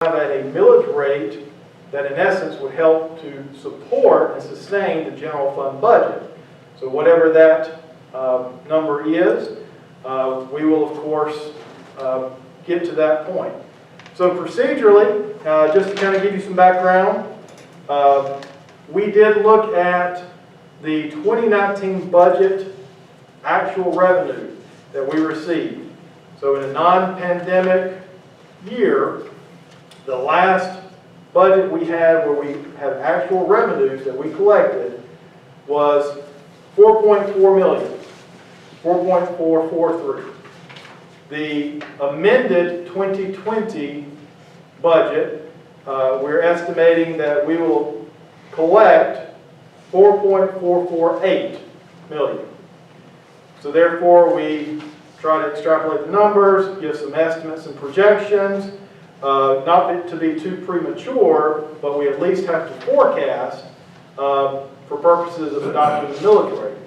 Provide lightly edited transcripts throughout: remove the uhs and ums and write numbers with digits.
at a millage rate that in essence would help to support and sustain the general fund budget. So whatever that number is, we will of course get to that point. So procedurally, just to kind of give you some background, we did look at the 2019 budget actual revenue that we received. So in a non-pandemic year, the last budget we had where we had actual revenues that we collected was $4.4 million, 4.443. The amended 2020 budget, we're estimating that we will collect $4.448 million. So therefore, we try to extrapolate the numbers, give some estimates and projections, not to be too premature, but we at least have to forecast for purposes of adopting the millage rate.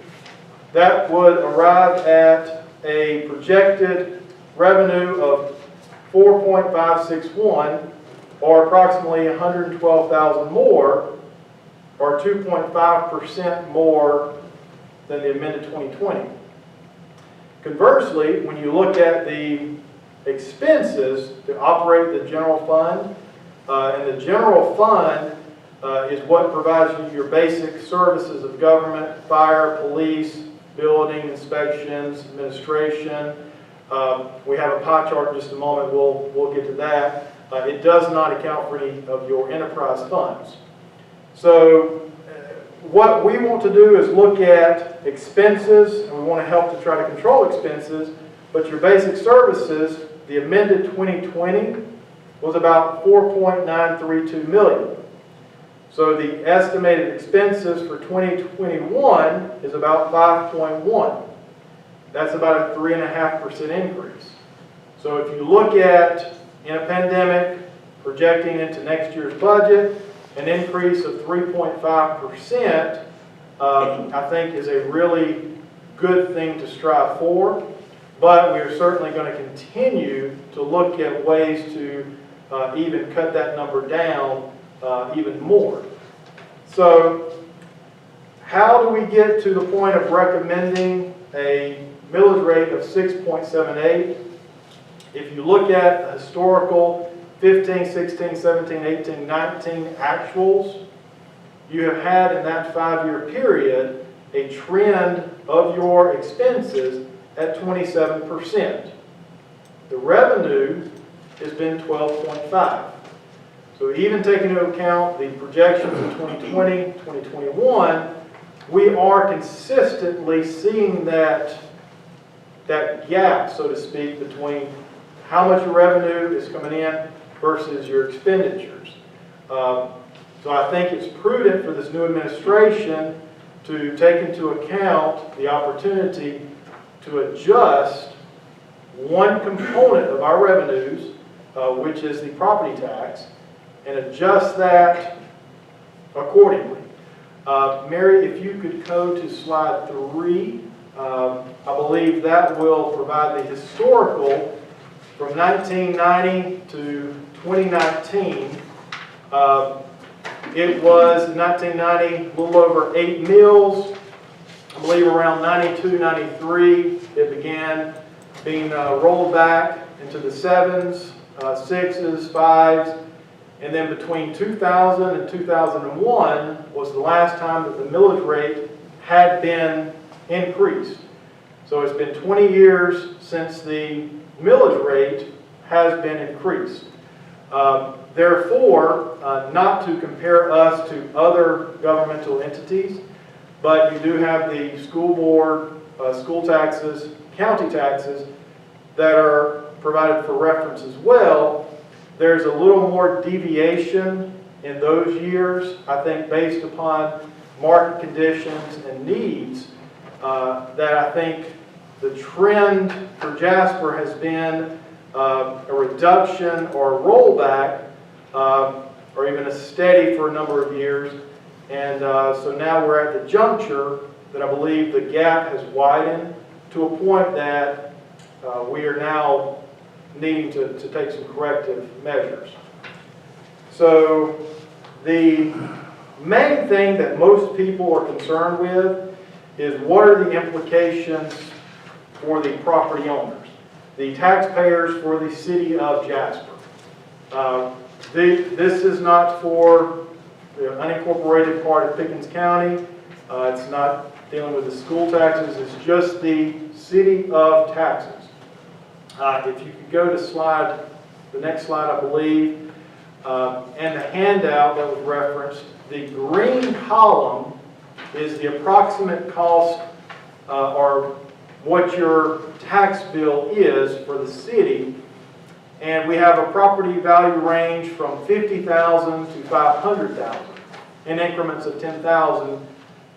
That would arrive at a projected revenue of 4.561, or approximately 112,000 more, or 2.5% more than the amended 2020. Conversely, when you look at the expenses to operate the general fund, and the general fund is what provides you your basic services of government, fire, police, building, inspections, administration. We have a pie chart in just a moment, we'll get to that. It does not account for any of your enterprise funds. So what we want to do is look at expenses, and we want to help to try to control expenses, but your basic services, the amended 2020 was about $4.932 million. So the estimated expenses for 2021 is about 5.1. That's about a 3.5% increase. So if you look at, in a pandemic, projecting into next year's budget, an increase of 3.5%, I think is a really good thing to strive for. But we are certainly going to continue to look at ways to even cut that number down even more. So how do we get to the point of recommending a millage rate of 6.78? If you look at the historical 15, 16, 17, 18, 19 actuals, you have had in that 5-year period a trend of your expenses at 27%. The revenue has been 12.5. So even taking into account the projections in 2020, 2021, we are consistently seeing that gap, so to speak, between how much revenue is coming in versus your expenditures. So I think it's prudent for this new administration to take into account the opportunity to adjust one component of our revenues, which is the property tax, and adjust that accordingly. Mary, if you could go to slide 3, I believe that will provide the historical from 1990 to 2019. It was in 1990 a little over 8 mills. I believe around 92, 93, it began being rolled back into the 7s, 6s, 5s, and then between 2000 and 2001 was the last time that the millage rate had been increased. So it's been 20 years since the millage rate has been increased. Therefore, not to compare us to other governmental entities, but you do have the school board, school taxes, county taxes that are provided for reference as well. There's a little more deviation in those years, I think, based upon market conditions and needs, that I think the trend for Jasper has been a reduction or a rollback, or even a steady for a number of years. And so now we're at the juncture that I believe the gap has widened to a point that we are now needing to take some corrective measures. So the main thing that most people are concerned with is what are the implications for the property owners, the taxpayers for the city of Jasper. This is not for the unincorporated part of Pickens County. It's not dealing with the school taxes. It's just the city of taxes. If you could go to the next slide, I believe, and the handout that was referenced, the green column is the approximate cost or what your tax bill is for the city. And we have a property value range from $50,000 to $500,000 in increments of $10,000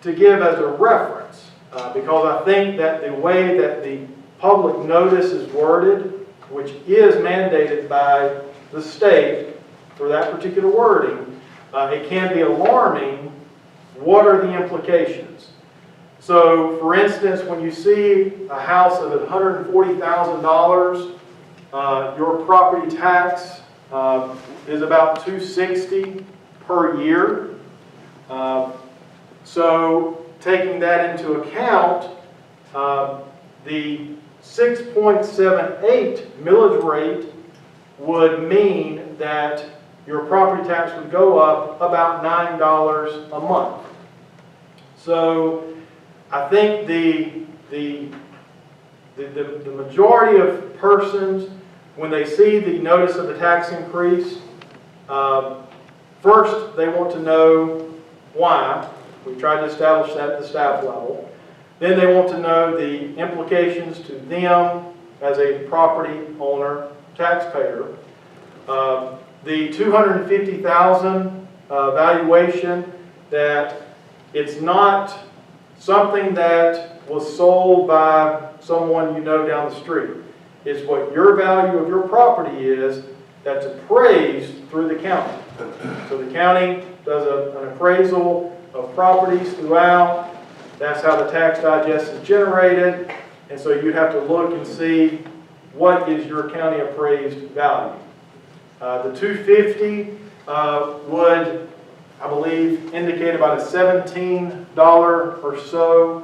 to give as a reference. Because I think that the way that the public notice is worded, which is mandated by the state for that particular wording, it can be alarming. What are the implications? So, for instance, when you see a house of $140,000, your property tax is about $260 per year. So, taking that into account, the 6.78 millage rate would mean that your property tax would go up about $9 a month. So I think the majority of persons, when they see the notice of the tax increase, first they want to know why. We tried to establish that at the staff level. Then they want to know the implications to them as a property owner, taxpayer. The $250,000 valuation, that it's not something that was sold by someone you know down the street. It's what your value of your property is that's appraised through the county. So the county does an appraisal of properties throughout. That's how the tax digest is generated. And so you'd have to look and see what is your county appraised value. The $250 would, I believe, indicate about a $17 or so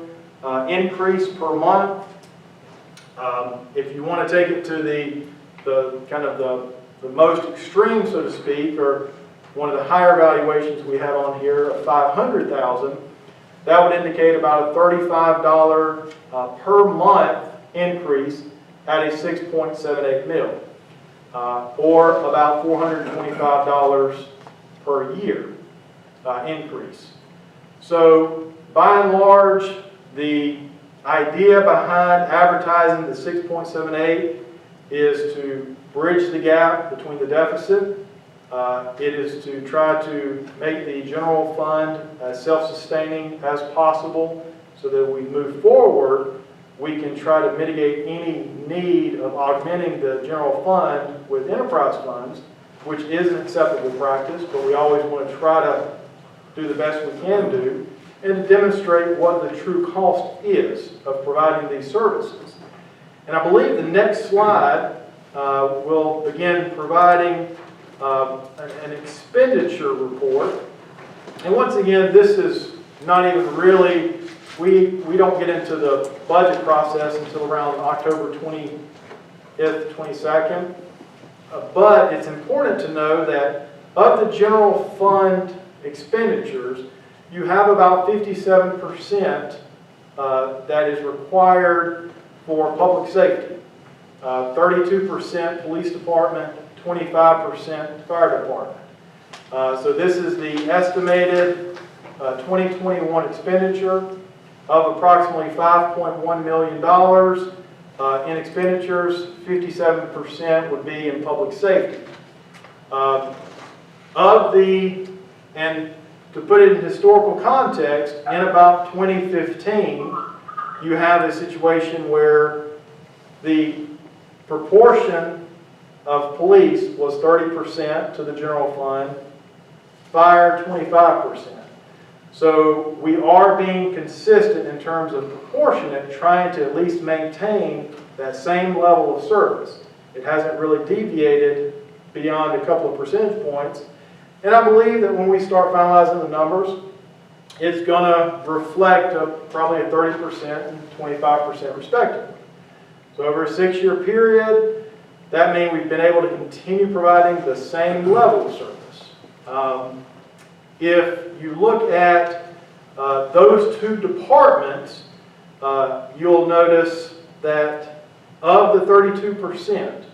increase per month. If you want to take it to the kind of the most extreme, so to speak, or one of the higher valuations we have on here of $500,000, that would indicate about a $35 per month increase at a 6.78 mil, or about $425 per year increase. So by and large, the idea behind advertising the 6.78 is to bridge the gap between the deficit. It is to try to make the general fund as self-sustaining as possible so that we move forward, we can try to mitigate any need of augmenting the general fund with enterprise funds, which is an acceptable practice, but we always want to try to do the best we can do and to demonstrate what the true cost is of providing these services. And I believe the next slide will begin providing an expenditure report. And once again, this is not even really, we don't get into the budget process until around October 20th, 22nd. But it's important to know that of the general fund expenditures, you have about 57% that is required for public safety. 32% police department, 25% fire department. So this is the estimated 2021 expenditure of approximately $5.1 million. In expenditures, 57% would be in public safety. And to put it in historical context, in about 2015, you have a situation where the proportion of police was 30% to the general fund, fire 25%. So we are being consistent in terms of proportionate, trying to at least maintain that same level of service. It hasn't really deviated beyond a couple of percentage points. And I believe that when we start finalizing the numbers, it's going to reflect probably a 30% and 25% respectively. So over a 6-year period, that means we've been able to continue providing the same level of service. If you look at those two departments, you'll notice that of the 32%,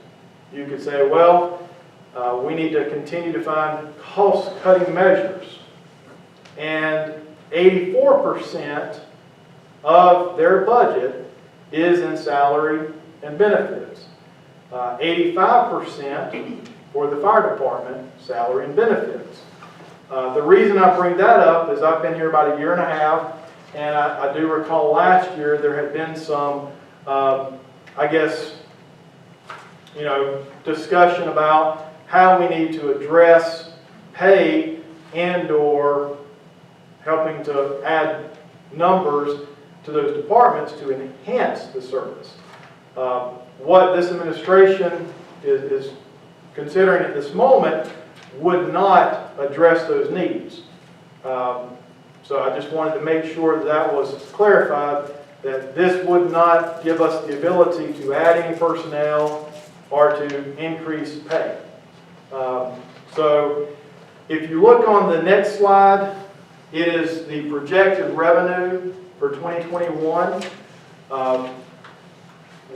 you could say, well, we need to continue to find cost-cutting measures. And 84% of their budget is in salary and benefits. 85% for the fire department, salary and benefits. The reason I bring that up is I've been here about 1.5 years, and I do recall last year there had been some, I guess, discussion about how we need to address pay and/or helping to add numbers to those departments to enhance the service. What this administration is considering at this moment would not address those needs. So I just wanted to make sure that was clarified, that this would not give us the ability to add any personnel or to increase pay. So if you look on the next slide, it is the projected revenue for 2021.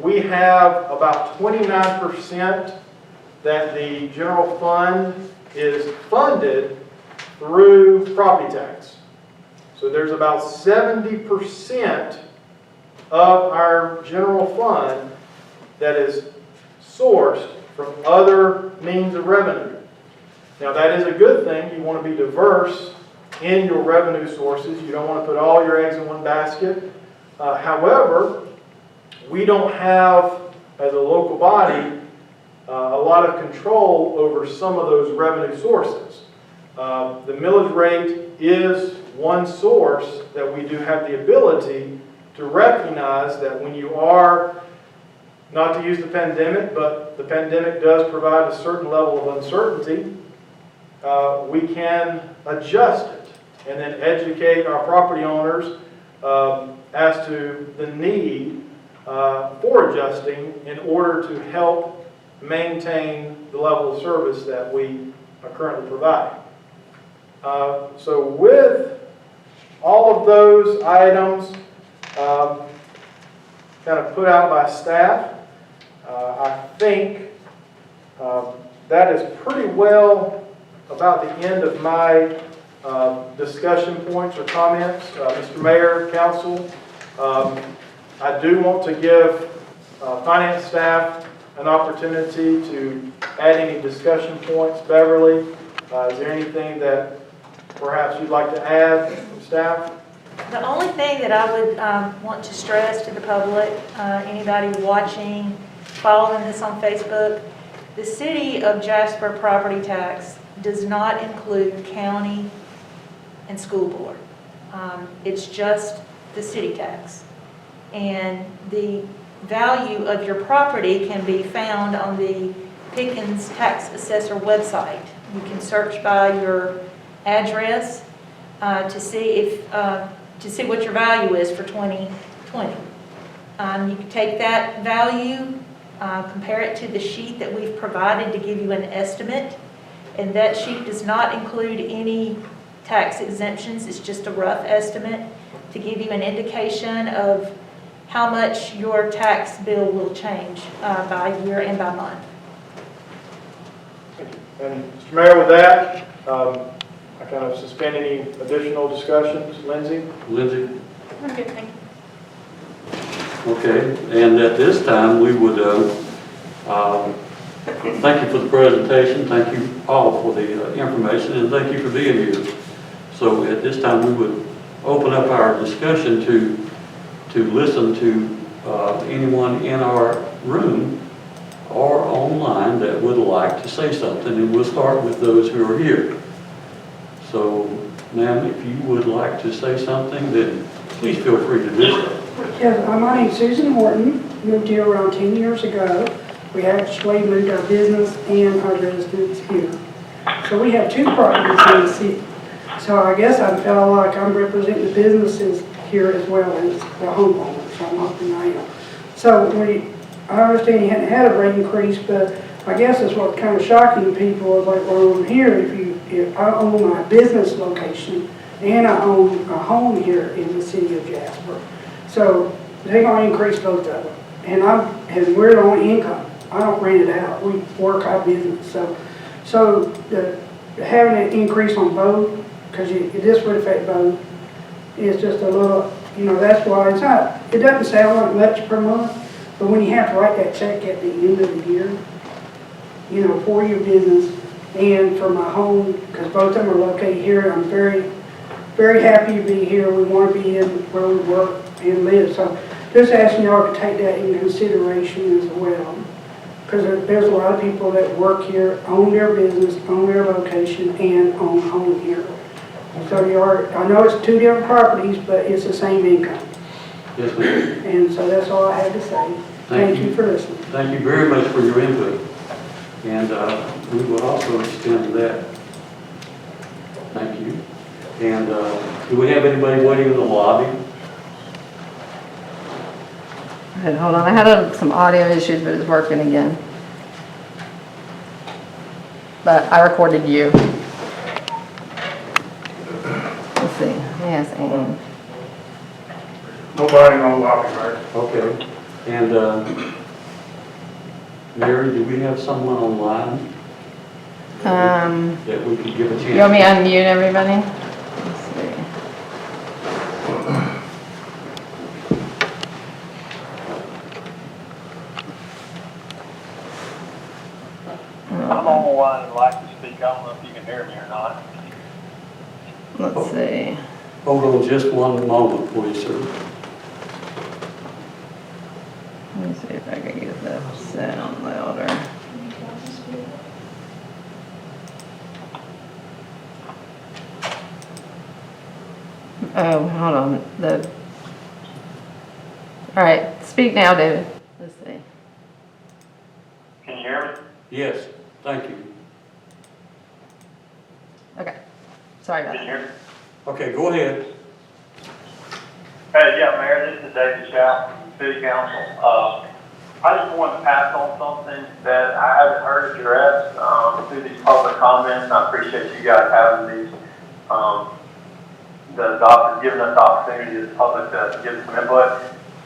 We have about 29% that the general fund is funded through property tax. So there's about 70% of our general fund that is sourced from other means of revenue. Now that is a good thing. You want to be diverse in your revenue sources. You don't want to put all your eggs in one basket. However, we don't have, as a local body, a lot of control over some of those revenue sources. The millage rate is one source that we do have the ability to recognize that when you are, not to use the pandemic, but the pandemic does provide a certain level of uncertainty, we can adjust it and then educate our property owners as to the need for adjusting in order to help maintain the level of service that we are currently providing. So with all of those items kind of put out by staff, I think that is pretty well about the end of my discussion points or comments. Mr. Mayor, Council, I do want to give finance staff an opportunity to add any discussion points. Beverly, is there anything that perhaps you'd like to add from staff? The only thing that I would want to stress to the public, anybody watching, following this on Facebook, the City of Jasper property tax does not include county and school board. It's just the city tax. And the value of your property can be found on the Pickens Tax Assessor website. You can search by your address to see what your value is for 2020. You can take that value, compare it to the sheet that we've provided to give you an estimate, and that sheet does not include any tax exemptions. It's just a rough estimate to give you an indication of how much your tax bill will change by year and by month. Thank you. And Mr. Mayor, with that, I kind of suspend any additional discussions. Lindsay? Lindsay? I'm good, thank you. Okay, and at this time we would thank you for the presentation, thank you all for the information, and thank you for being here. So at this time we would open up our discussion to listen to anyone in our room or online that would like to say something, and we'll start with those who are here. So, ma'am, if you would like to say something, then please feel free to do so. Yes, my name's Susan Horton. Moved here around 10 years ago. We actually moved our business and our residence here. So we have 2 properties in the city. So I guess I felt like I'm representing the businesses here as well as the homeowners, so I'm hoping I am. So I understand you hadn't had a rate increase, but I guess that's what's kind of shocking people is like, well, I'm here, if I own my business location and I own a home here in the city of Jasper. So they're going to increase both of them. And we're the only income. I don't rent it out. We work our business. So having an increase on both, because this would affect both, is just a little, that's why it doesn't sound like much per month, but when you have to write that check at the end of the year, for your business and for my home, because both of them are located here, I'm very, very happy to be here. We want to be in where we work and live. So just asking y'all to take that into consideration as well. Because there's a lot of people that work here, own their business, own their location, and own a home here. So I know it's 2 different properties, but it's the same income. Yes, ma'am. And so that's all I had to say. Thank you for listening. Thank you very much for your input. And we will also extend that. Thank you. And do we have anybody waiting in the lobby? Hold on, I had some audio issues, but it's working again. But I recorded you. Let's see. Yes, and Nobody in the lobby, right? Okay. And Mary, do we have someone online that we could give a chance? you want me to unmute everybody? Let's see. I'm on the line and like to speak. I don't know if you can hear me or not. Let's see. Hold on just one moment, please, sir. Let me see if I can get the sound louder. Oh, hold on. All right, speak now, David. Let's see. Can you hear me? Yes, thank you. Okay. Sorry about Can you that. hear me? Okay, go ahead. Hey, yeah, Mayor, this is David Shouse from City Council. I just wanted to pass on something that I haven't heard addressed through these public comments. I appreciate you guys having these, giving us the opportunity as the public to give some input.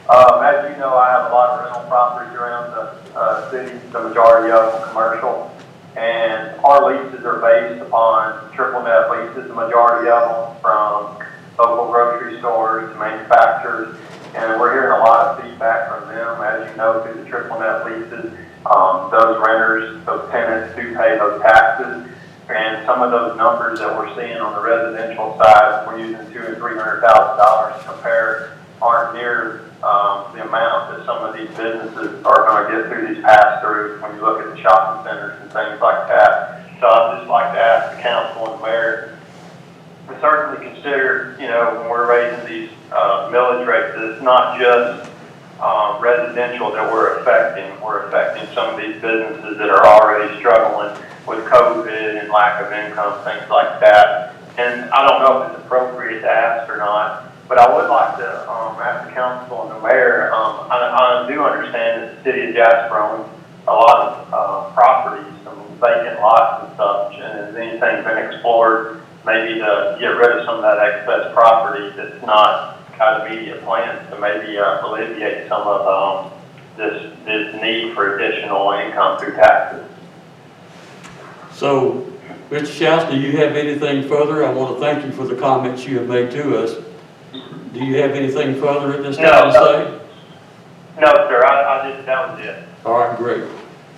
As you know, I have a lot of rental properties around the city, the majority of them commercial. And our leases are based upon triple net leases, the majority of them from local grocery stores to manufacturers. And we're hearing a lot of feedback from them, as you know, through the triple net leases. Those renters, those tenants do pay those taxes. And some of those numbers that we're seeing on the residential side, we're using $200,000 and $300,000 to compare, aren't near the amount that some of these businesses are going to get through these pass-throughs when you look at the shopping centers and things like that. So I'd just like to ask the council and the mayor to certainly consider, when we're raising these millage rates, it's not just residential that we're affecting. We're affecting some of these businesses that are already struggling with COVID and lack of income, things like that. And I don't know if it's appropriate to ask or not, but I would like to ask the council and the mayor. I do understand that the city of Jasper owns a lot of properties, some vacant lots and such, and has anything been explored maybe to get rid of some of that excess property that's not got immediate plans to maybe alleviate some of this need for additional income through taxes? So, Mr. Shouse, do you have anything further? I want to thank you for the comments you have made to us. Do you have anything further at this time to say? No, sir. That was it. All right, great.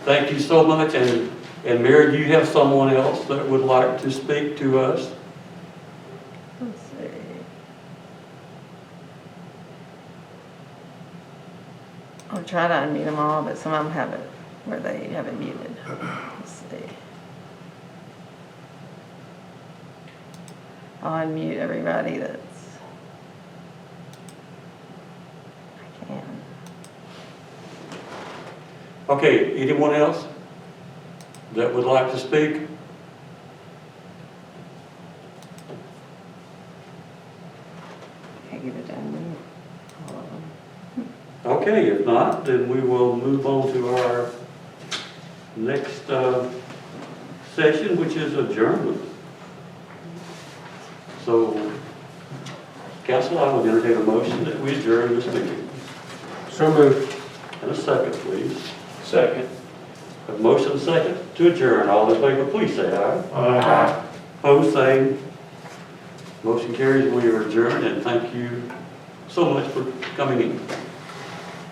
Thank you so much. And Mary, do you have someone else that would like to speak to us? Let's see. I'll try to unmute them all, but some of them have it where they have it muted. Let's see. I'll unmute everybody that's I can. Okay, anyone else that would like to speak? muted and all of them. Okay, if not, then we will move on to our next session, which is adjournment. So, council, I will entertain a motion that we adjourn this meeting. So moved. And a second, please. Second. A motion and a second to adjourn. All in favor, please say aye. Aye. Opposed, same. Motion carries. We are adjourned, and thank you so much for coming in.